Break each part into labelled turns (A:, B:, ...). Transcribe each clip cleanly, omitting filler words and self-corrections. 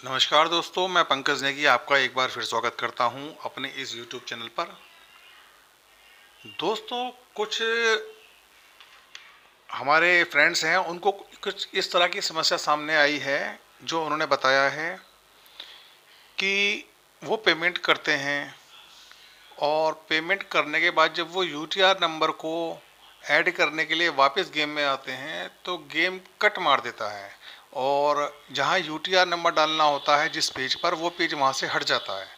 A: नमस्कार दोस्तों, मैं पंकज नेगी आपका एक बार फिर स्वागत करता हूं अपने इस YouTube चैनल पर। दोस्तों, कुछ हमारे फ्रेंड्स हैं, उनको कुछ इस तरह की समस्या सामने आई है, जो उन्होंने बताया है कि वो पेमेंट करते हैं और पेमेंट करने के बाद जब वो UTR नंबर को ऐड करने के लिए वापस गेम में आते हैं तो गेम कट मार देता है और जहां UTR नंबर डालना होता है जिस पेज पर, वो पेज वहां से हट जाता है।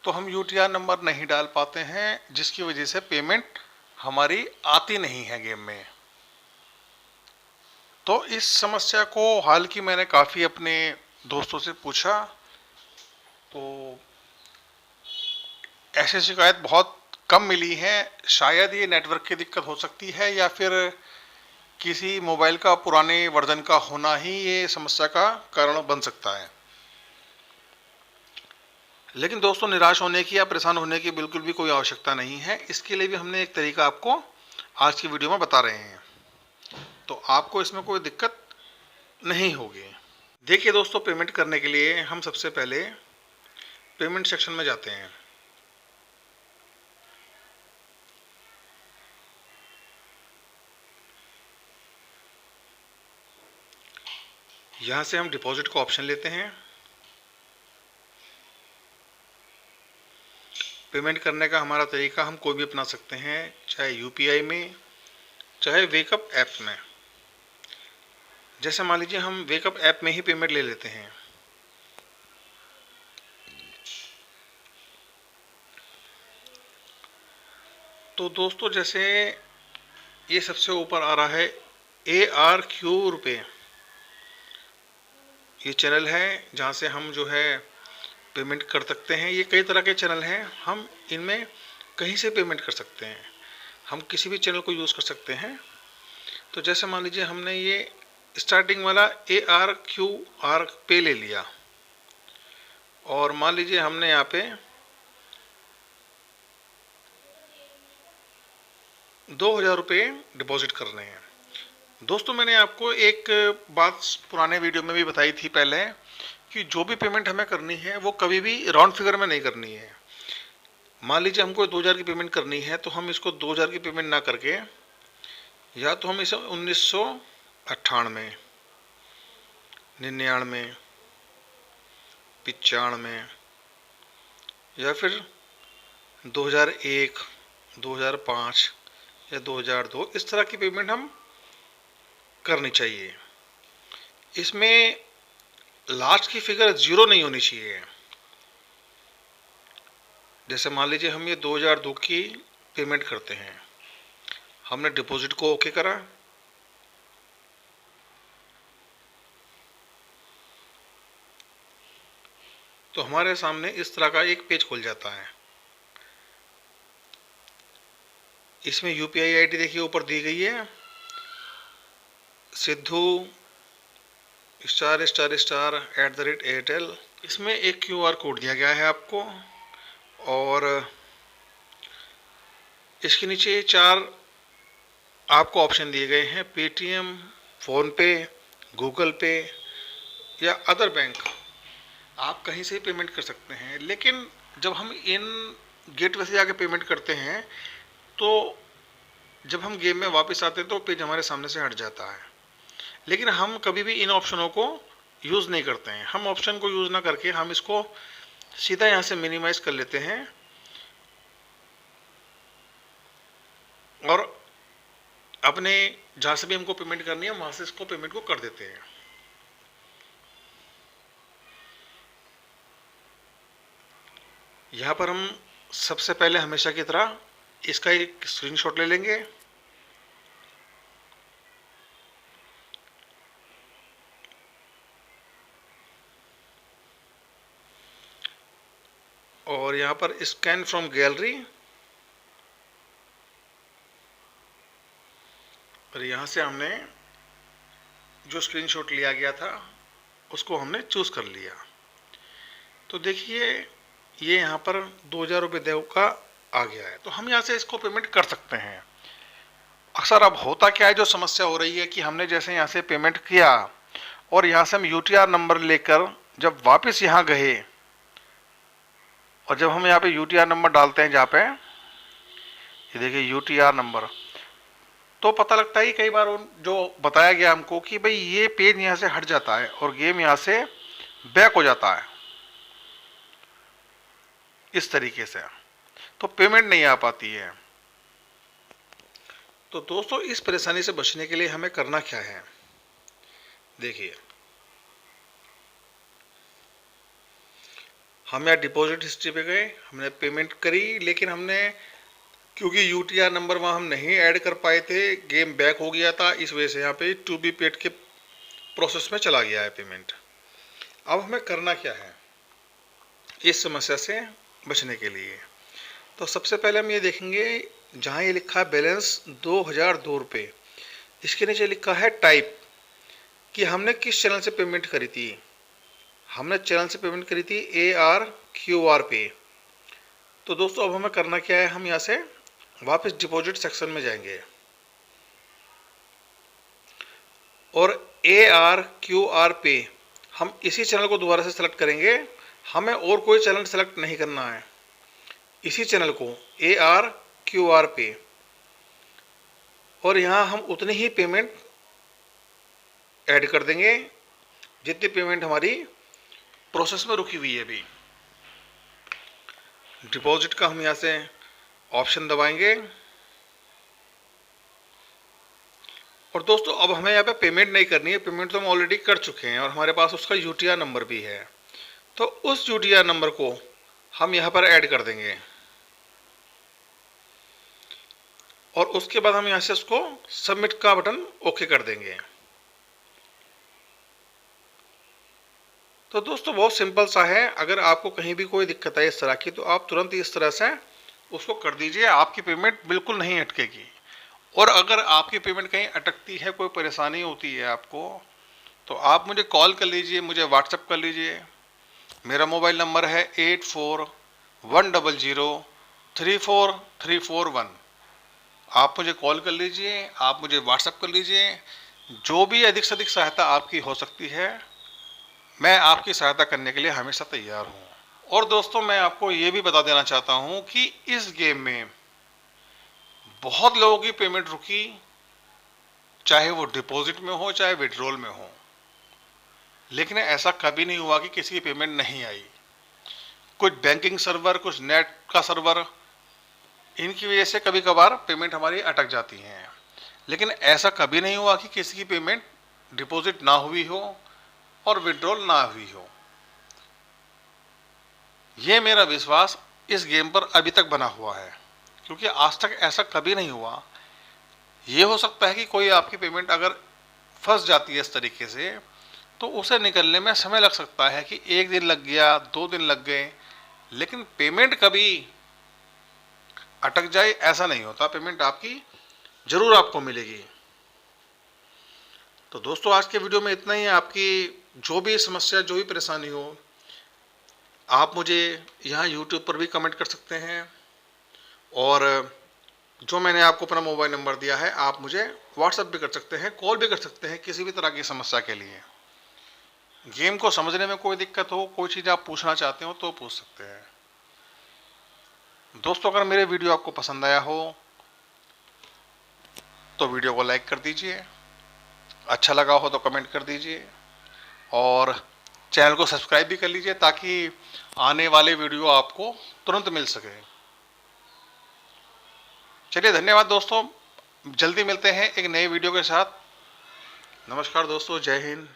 A: तो हम UTR नंबर नहीं डाल पाते हैं, जिसकी वजह से पेमेंट हमारी आती नहीं है गेम में। तो इस समस्या को हाल की मैंने काफ़ी अपने दोस्तों से पूछा, तो ऐसी शिकायत बहुत कम मिली है। शायद ये नेटवर्क की दिक्कत हो सकती है या फिर किसी मोबाइल का पुराने वर्जन का होना ही ये समस्या का कारण बन सकता है। लेकिन दोस्तों, निराश होने की या परेशान होने की बिल्कुल भी कोई आवश्यकता नहीं है। इसके लिए भी हमने एक तरीका आपको आज की वीडियो में बता रहे हैं, तो आपको इसमें कोई दिक्कत नहीं होगी। देखिए दोस्तों, पेमेंट करने के लिए हम सबसे पहले पेमेंट सेक्शन में जाते हैं। यहाँ से हम डिपॉजिट का ऑप्शन लेते हैं। पेमेंट करने का हमारा तरीका हम कोई भी अपना सकते हैं, चाहे UPI में, चाहे वेकअप ऐप में। जैसे मान लीजिए हम वेकअप ऐप में ही पेमेंट ले लेते हैं। तो दोस्तों, जैसे ये सबसे ऊपर आ रहा है ARQ रुपए, ये चैनल है जहाँ से हम जो है पेमेंट कर सकते हैं। ये कई तरह के चैनल हैं, हम इनमें कहीं से पेमेंट कर सकते हैं। हम किसी भी चैनल को यूज़ कर सकते हैं। तो जैसे मान लीजिए हमने ये स्टार्टिंग वाला ARQR पे ले लिया और मान लीजिए हमने यहाँ पे 2000 रुपये डिपॉजिट करने हैं। दोस्तों, मैंने आपको एक बात पुराने वीडियो में भी बताई थी पहले, कि जो भी पेमेंट हमें करनी है वो कभी भी राउंड फिगर में नहीं करनी है। मान लीजिए हमको 2000 की पेमेंट करनी है, तो हम इसको 2000 की पेमेंट ना करके या तो हम इसे 1998, 99, 95 या फिर 2001, 2005 या 2002 इस तरह की पेमेंट हम करनी चाहिए। इसमें लास्ट की फिगर 0 नहीं होनी चाहिए। जैसे मान लीजिए हम ये 2002 की पेमेंट करते हैं, हमने डिपॉजिट को ओके करा, तो हमारे सामने इस तरह का एक पेज खुल जाता है। इसमें UPI ID देखिए ऊपर दी गई है, सिद्धू ***@Airtel। इसमें एक QR कोड दिया गया है आपको और इसके नीचे 4 आपको ऑप्शन दिए गए हैं, पेटीएम, फ़ोन पे, गूगल पे या अदर बैंक। आप कहीं से पेमेंट कर सकते हैं, लेकिन जब हम इन गेटवे से जाके पेमेंट करते हैं तो जब हम गेम में वापस आते हैं तो पेज हमारे सामने से हट जाता है। लेकिन हम कभी भी इन ऑप्शनों को यूज़ नहीं करते हैं। हम ऑप्शन को यूज़ ना करके हम इसको सीधा यहाँ से मिनिमाइज कर लेते हैं और अपने जहाँ से भी हमको पेमेंट करनी है वहाँ से इसको पेमेंट को कर देते हैं। यहाँ पर हम सबसे पहले हमेशा की तरह इसका एक स्क्रीनशॉट ले लेंगे और यहाँ पर स्कैन फ्रॉम गैलरी, और यहाँ से हमने जो स्क्रीनशॉट लिया गया था उसको हमने चूज़ कर लिया। तो देखिए ये यहाँ पर 2000 रुपये देव का आ गया है, तो हम यहाँ से इसको पेमेंट कर सकते हैं। अक्सर अब होता क्या है, जो समस्या हो रही है कि हमने जैसे यहाँ से पेमेंट किया और यहाँ से हम UTR नंबर लेकर जब वापस यहाँ गए और जब हम यहाँ पे यूटीआर नंबर डालते हैं, जहाँ पे ये देखिए यूटीआर नंबर, तो पता लगता है कि कई बार जो बताया गया हमको कि भाई ये पेज यहाँ से हट जाता है और गेम यहाँ से बैक हो जाता है इस तरीके से, तो पेमेंट नहीं आ पाती है। तो दोस्तों इस परेशानी से बचने के लिए हमें करना क्या है, देखिए हम यहाँ डिपॉजिट हिस्ट्री पे गए, हमने पेमेंट करी, लेकिन हमने क्योंकि यूटीआर नंबर वहाँ हम नहीं ऐड कर पाए थे, गेम बैक हो गया था, इस वजह से यहाँ पे टू बी पेड के प्रोसेस में चला गया है पेमेंट। अब हमें करना क्या है इस समस्या से बचने के लिए, तो सबसे पहले हम ये देखेंगे जहाँ ये लिखा है बैलेंस 2002 रुपये, इसके नीचे लिखा है टाइप कि हमने किस चैनल से पेमेंट करी थी। हमने चैनल से पेमेंट करी थी ARQR पे। तो दोस्तों अब हमें करना क्या है, हम यहाँ से वापस डिपॉजिट सेक्शन में जाएंगे और ARQR पे हम इसी चैनल को दोबारा से सेलेक्ट करेंगे, हमें और कोई चैनल सेलेक्ट नहीं करना है, इसी चैनल को ARQR पे, और यहाँ हम उतनी ही पेमेंट ऐड कर देंगे जितनी पेमेंट हमारी प्रोसेस में रुकी हुई है अभी। डिपॉजिट का हम यहाँ से ऑप्शन दबाएंगे और दोस्तों अब हमें यहाँ पे पेमेंट नहीं करनी है, पेमेंट तो हम ऑलरेडी कर चुके हैं और हमारे पास उसका यूटीआर नंबर भी है, तो उस यूटीआर नंबर को हम यहाँ पर ऐड कर देंगे और उसके बाद हम यहाँ से उसको सबमिट का बटन ओके कर देंगे। तो दोस्तों बहुत सिंपल सा है, अगर आपको कहीं भी कोई दिक्कत है इस तरह की तो आप तुरंत इस तरह से उसको कर दीजिए, आपकी पेमेंट बिल्कुल नहीं अटकेगी। और अगर आपकी पेमेंट कहीं अटकती है, कोई परेशानी होती है आपको, तो आप मुझे कॉल कर लीजिए, मुझे व्हाट्सएप कर लीजिए। मेरा मोबाइल नंबर है 8410034341। आप मुझे कॉल कर लीजिए, आप मुझे व्हाट्सएप कर लीजिए, जो भी अधिक से अधिक सहायता आपकी हो सकती है मैं आपकी सहायता करने के लिए हमेशा तैयार हूँ। और दोस्तों मैं आपको ये भी बता देना चाहता हूँ कि इस गेम में बहुत लोगों की पेमेंट रुकी, चाहे वो डिपॉजिट में हो चाहे विड्रॉल में हो, लेकिन ऐसा कभी नहीं हुआ कि किसी की पेमेंट नहीं आई। कुछ बैंकिंग सर्वर, कुछ नेट का सर्वर, इनकी वजह से कभी कभार पेमेंट हमारी अटक जाती है, लेकिन ऐसा कभी नहीं हुआ कि किसी की पेमेंट डिपॉजिट ना हुई हो और विड्रॉल ना हुई हो। ये मेरा विश्वास इस गेम पर अभी तक बना हुआ है, क्योंकि आज तक ऐसा कभी नहीं हुआ। ये हो सकता है कि कोई आपकी पेमेंट अगर फंस जाती है इस तरीके से, तो उसे निकलने में समय लग सकता है कि 1 दिन लग गया, 2 दिन लग गए, लेकिन पेमेंट कभी अटक जाए ऐसा नहीं होता, पेमेंट आपकी जरूर आपको मिलेगी। तो दोस्तों आज के वीडियो में इतना ही है। आपकी जो भी समस्या, जो भी परेशानी हो, आप मुझे यहाँ YouTube पर भी कमेंट कर सकते हैं, और जो मैंने आपको अपना मोबाइल नंबर दिया है आप मुझे व्हाट्सएप भी कर सकते हैं, कॉल भी कर सकते हैं किसी भी तरह की समस्या के लिए। गेम को समझने में कोई दिक्कत हो, कोई चीज़ आप पूछना चाहते हो तो पूछ सकते हैं। दोस्तों अगर मेरे वीडियो आपको पसंद आया हो तो वीडियो को लाइक कर दीजिए, अच्छा लगा हो तो कमेंट कर दीजिए, और चैनल को सब्सक्राइब भी कर लीजिए ताकि आने वाले वीडियो आपको तुरंत मिल सके। चलिए धन्यवाद दोस्तों, जल्दी मिलते हैं एक नए वीडियो के साथ। नमस्कार दोस्तों, जय हिंद।